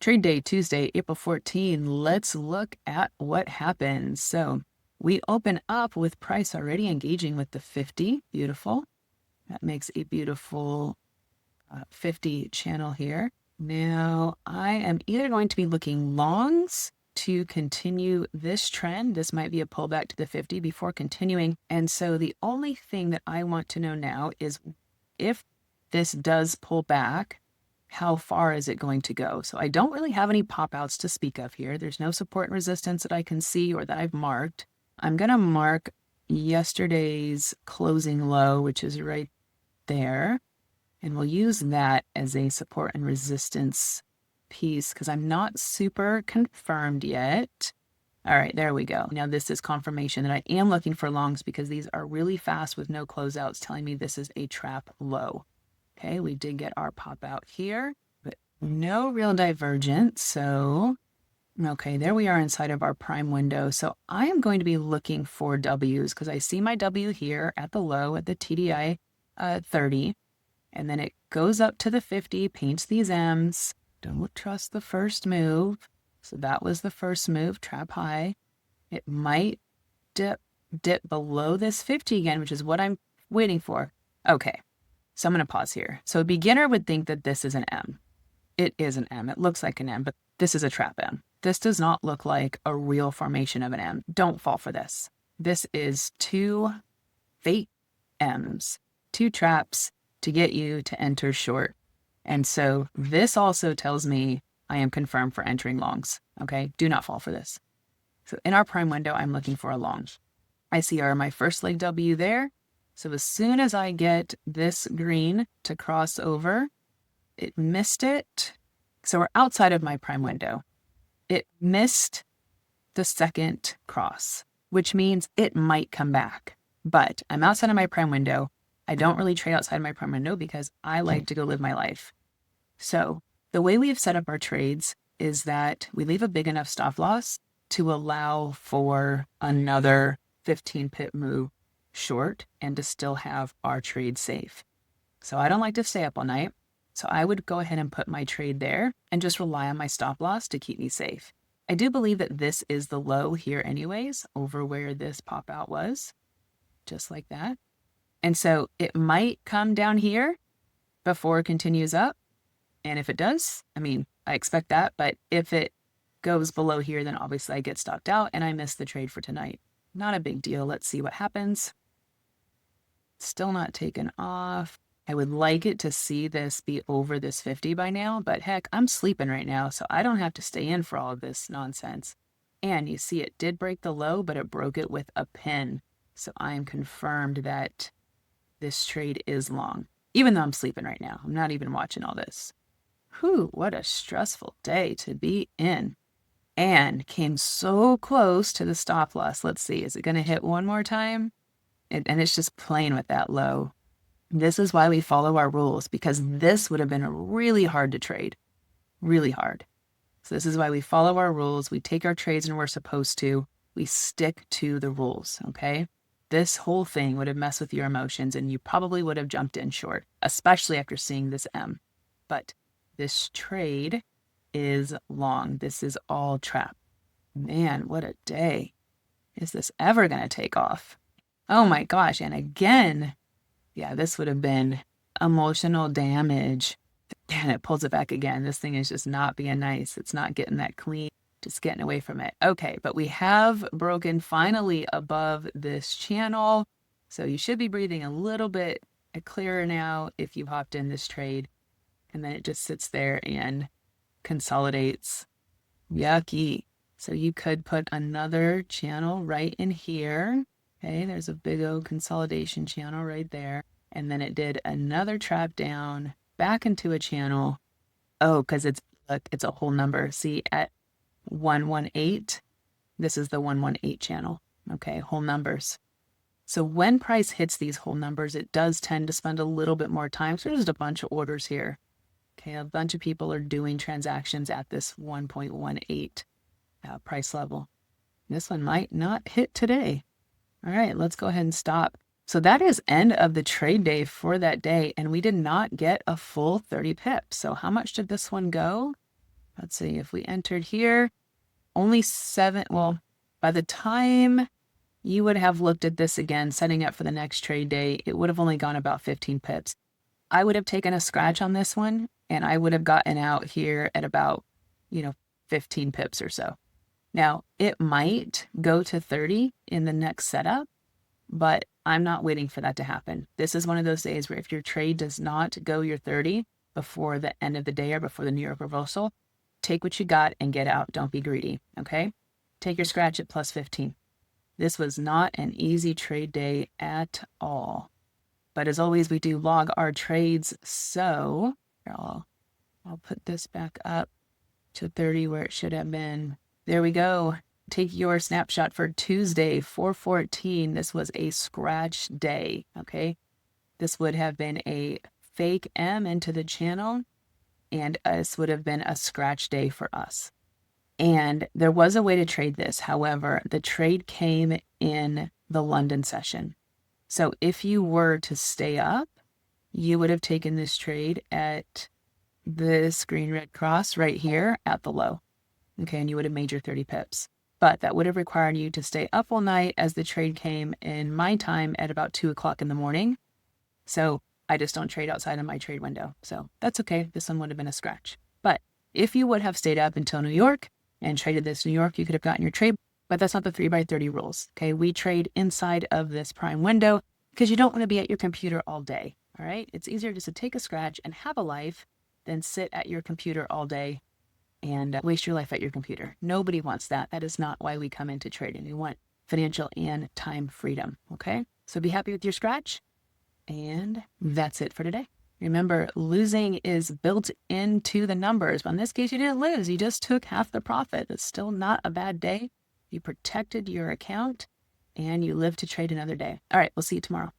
Trade day, Tuesday, April 14. Let's look at what happened. So we open up with price already engaging with the 50. Beautiful. That makes a beautiful 50 channel here. Now I am either going to be looking longs to continue this trend. This might be a pullback to the 50 before continuing. And so the only thing that I want to know now is if this does pull back, how far is it going to go? So I don't really have any pop outs to speak of here. There's no support and resistance that I can see or that I've marked. I'm going to mark yesterday's closing low, which is right there. And we'll use that as a support and resistance piece because I'm not super confirmed yet. All right, there we go. Now this is confirmation that I am looking for longs because these are really fast with no closeouts telling me this is a trap low. Okay, we did get our pop out here, but no real divergence. So, okay, there we are inside of our prime window. So I am going to be looking for W's because I see my W here at the low at the TDI 30. And then it goes up to the 50, paints these M's. Don't trust the first move. So that was the first move, trap high. It might dip below this 50 again, which is what I'm waiting for. Okay. So I'm going to pause here. So a beginner would think that this is an M. It is an M. It looks like an M, but this is a trap M. This does not look like a real formation of an M. Don't fall for this. This is two fake M's, two traps to get you to enter short. And so this also tells me I am confirmed for entering longs. Okay, do not fall for this. So in our prime window, I'm looking for a long. I see my first leg W there. So as soon as I get this green to cross over, it missed it. So we're outside of my prime window. It missed the second cross, which means it might come back. But I'm outside of my prime window. I don't really trade outside my prime window because I like to go live my life. So the way we've set up our trades is that we leave a big enough stop loss to allow for another 15 pip move short and to still have our trade safe. So I don't like to stay up all night. So I would go ahead and put my trade there and just rely on my stop loss to keep me safe. I do believe that this is the low here anyways, over where this pop out was, just like that. And so it might come down here before it continues up. And if it does, I mean, I expect that, but if it goes below here, then obviously I get stopped out and I miss the trade for tonight. Not a big deal. Let's see what happens. Still not taken off. I would like it to see this be over this 50 by now, but heck, I'm sleeping right now, so I don't have to stay in for all of this nonsense. And you see it did break the low, but it broke it with a pin. So I am confirmed that this trade is long, even though I'm sleeping right now. I'm not even watching all this. Whew, what a stressful day to be in. And came so close to the stop loss. Let's see, is it going to hit one more time? And it's just playing with that low. This is why we follow our rules, because this would have been really hard to trade. Really hard. So this is why we follow our rules. We take our trades when we're supposed to. We stick to the rules, okay? This whole thing would have messed with your emotions and you probably would have jumped in short, especially after seeing this M. But this trade is long. This is all trap. Man, what a day. Is this ever going to take off? Oh my gosh. And again, yeah, this would have been emotional damage. And it pulls it back again. This thing is just not being nice. It's not getting that clean, just getting away from it. Okay, but we have broken finally above this channel. So you should be breathing a little bit clearer now if you hopped in this trade. And then it just sits there and consolidates. Yucky. So you could put another channel right in here. Okay, there's a big old consolidation channel right there. And then it did another trap down back into a channel. Oh, because it's a whole number. See, at 118, this is the 118 channel. Okay, whole numbers. So when price hits these whole numbers, it does tend to spend a little bit more time. So there's a bunch of orders here. Okay, a bunch of people are doing transactions at this 1.18 price level. This one might not hit today. All right, let's go ahead and stop. So that is end of the trade day for that day, and we did not get a full 30 pips. So how much did this one go? Let's see, if we entered here, only 7, well, by the time you would have looked at this again, setting up for the next trade day, it would have only gone about 15 pips. I would have taken a scratch on this one, and I would have gotten out here at about, 15 pips or so. Now, it might go to 30 in the next setup, but I'm not waiting for that to happen. This is one of those days where if your trade does not go your 30 before the end of the day or before the New York reversal, take what you got and get out. Don't be greedy, okay? Take your scratch at plus 15. This was not an easy trade day at all. But as always, we do log our trades. So I'll put this back up to 30 where it should have been. There we go. Take your snapshot for Tuesday, 4/14. This was a scratch day, okay? This would have been a fake M into the channel, and this would have been a scratch day for us. And there was a way to trade this. However, the trade came in the London session. So if you were to stay up, you would have taken this trade at this green red cross right here at the low. Okay, and you would have made your 30 pips. But that would have required you to stay up all night as the trade came in my time at about 2 o'clock in the morning. So I just don't trade outside of my trade window. So that's okay. This one would have been a scratch. But if you would have stayed up until New York and traded this New York, you could have gotten your trade. But that's not the 3x30 rules. Okay, we trade inside of this prime window because you don't want to be at your computer all day. All right, it's easier just to take a scratch and have a life than sit at your computer all day and waste your life at your computer. Nobody wants that. That is not why we come into trading. We want financial and time freedom. Okay, so be happy with your scratch. And that's it for today. Remember, losing is built into the numbers. But in this case, you didn't lose. You just took half the profit. It's still not a bad day. You protected your account and you live to trade another day. All right, we'll see you tomorrow.